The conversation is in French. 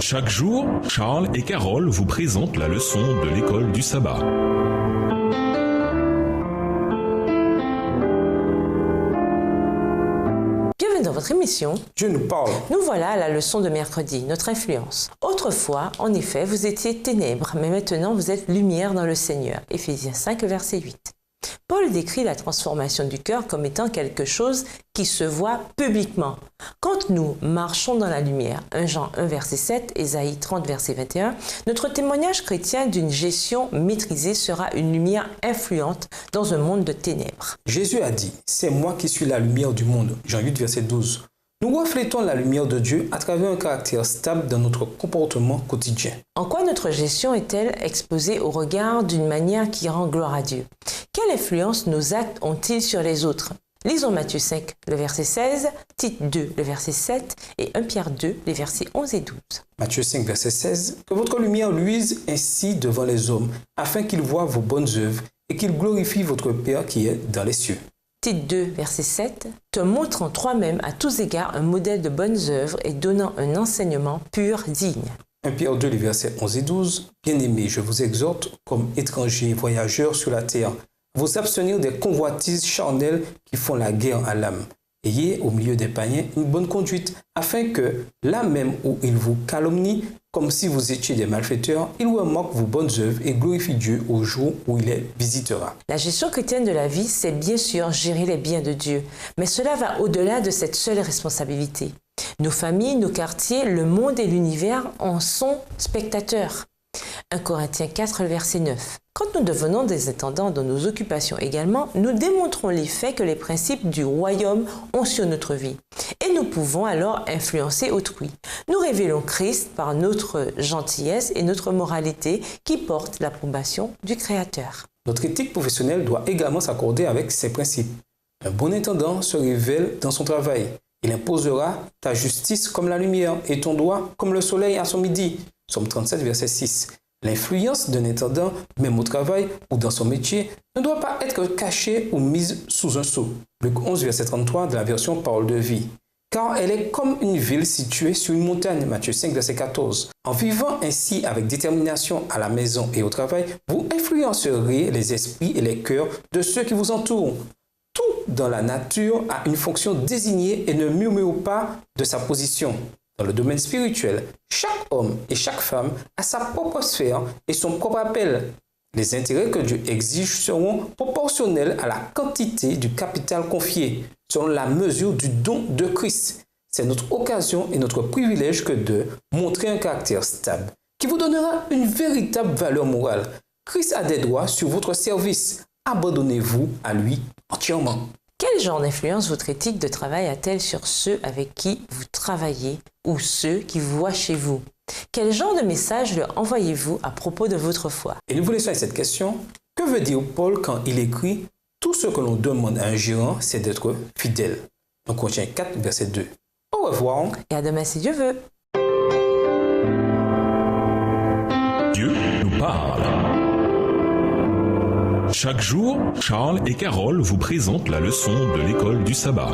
Chaque jour, Charles et Carole vous présentent la leçon de l'école du sabbat. Bienvenue dans votre émission. Dieu nous parle. Nous voilà à la leçon de mercredi, notre influence. Autrefois, en effet, vous étiez ténèbres, mais maintenant vous êtes lumière dans le Seigneur. Éphésiens 5, verset 8. Paul décrit la transformation du cœur comme étant quelque chose qui se voit publiquement. Quand nous marchons dans la lumière, 1 Jean 1, verset 7, Ésaïe 30, verset 21, notre témoignage chrétien d'une gestion maîtrisée sera une lumière influente dans un monde de ténèbres. Jésus a dit, « C'est moi qui suis la lumière du monde ». Jean 8, verset 12. Nous reflétons la lumière de Dieu à travers un caractère stable dans notre comportement quotidien. En quoi notre gestion est-elle exposée au regard d'une manière qui rend gloire à Dieu? Quelle influence nos actes ont-ils sur les autres? Lisons Matthieu 5, le verset 16, Tite 2, le verset 7 et 1 Pierre 2, les versets 11 et 12. Matthieu 5, verset 16. « Que votre lumière luise ainsi devant les hommes, afin qu'ils voient vos bonnes œuvres et qu'ils glorifient votre Père qui est dans les cieux. » Tite 2, verset 7, te montrant toi-même à tous égards un modèle de bonnes œuvres et donnant un enseignement pur, digne. 1 Pierre 2, les versets 11 et 12. « Bien-aimés, je vous exhorte, comme étrangers et voyageurs sur la terre, à vous abstenir des convoitises charnelles qui font la guerre à l'âme. Ayez au milieu des païens une bonne conduite, afin que, là même où ils vous calomnient, comme si vous étiez des malfaiteurs, ils remarquent vos bonnes œuvres et glorifient Dieu au jour où il les visitera. » La gestion chrétienne de la vie, c'est bien sûr gérer les biens de Dieu, mais cela va au-delà de cette seule responsabilité. Nos familles, nos quartiers, le monde et l'univers en sont spectateurs. 1 Corinthiens 4, verset 9. Quand nous devenons des intendants dans nos occupations également, nous démontrons l'effet que les principes du royaume ont sur notre vie. Et nous pouvons alors influencer autrui. Nous révélons Christ par notre gentillesse et notre moralité qui porte l'approbation du Créateur. Notre éthique professionnelle doit également s'accorder avec ces principes. Un bon intendant se révèle dans son travail. Il imposera ta justice comme la lumière et ton droit comme le soleil à son midi. Psaume 37, verset 6. L'influence d'un intendant, même au travail ou dans son métier, ne doit pas être cachée ou mise sous un sceau. Luc 11, verset 33 de la version Parole de vie. Car elle est comme une ville située sur une montagne, Matthieu 5, verset 14. En vivant ainsi avec détermination à la maison et au travail, vous influencerez les esprits et les cœurs de ceux qui vous entourent. Tout dans la nature a une fonction désignée et ne murmure pas de sa position. Dans le domaine spirituel, chaque homme et chaque femme a sa propre sphère et son propre appel. Les intérêts que Dieu exige seront proportionnels à la quantité du capital confié, selon la mesure du don de Christ. C'est notre occasion et notre privilège que de montrer un caractère stable, qui vous donnera une véritable valeur morale. Christ a des droits sur votre service. Abandonnez-vous à lui entièrement. Quel genre d'influence votre éthique de travail a-t-elle sur ceux avec qui vous travaillez ou ceux qui vous voient chez vous? Quel genre de message leur envoyez-vous à propos de votre foi? Et nous vous laissons avec cette question. Que veut dire Paul quand il écrit « Tout ce que l'on demande à un gérant, c'est d'être fidèle » dans Colossiens 4, verset 2. Au revoir. Et à demain si Dieu veut. Dieu nous parle. Chaque jour, Charles et Carole vous présentent la leçon de l'école du sabbat.